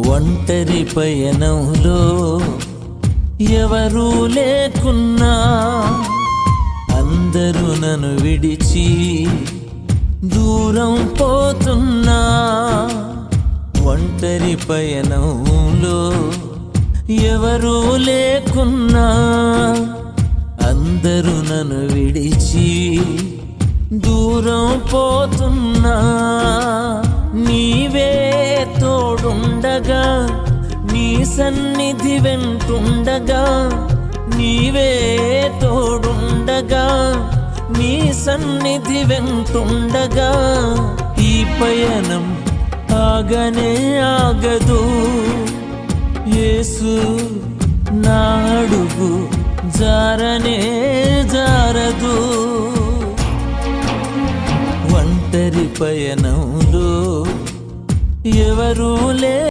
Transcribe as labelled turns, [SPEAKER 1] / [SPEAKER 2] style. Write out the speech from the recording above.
[SPEAKER 1] ఒంటరి పయనంలో ఎవరూ లేకున్నా, అందరూ నన్ను విడిచి దూరం పోతున్నా. ఒంటరి పయనంలో ఎవరూ లేకున్నా, అందరూ నన్ను విడిచి దూరం పోతున్నా. నీవే తోడుండగా, నీ సన్నిధి వెంటుండగా, నీవే తోడుండగా, నీ సన్నిధి వెంటుండగా, ఈ పయనం ఆగనే ఆగదు. యేసు నా అడుగు జారనే జారదు. ఒంటరి పయనంలో ఎవరూ లే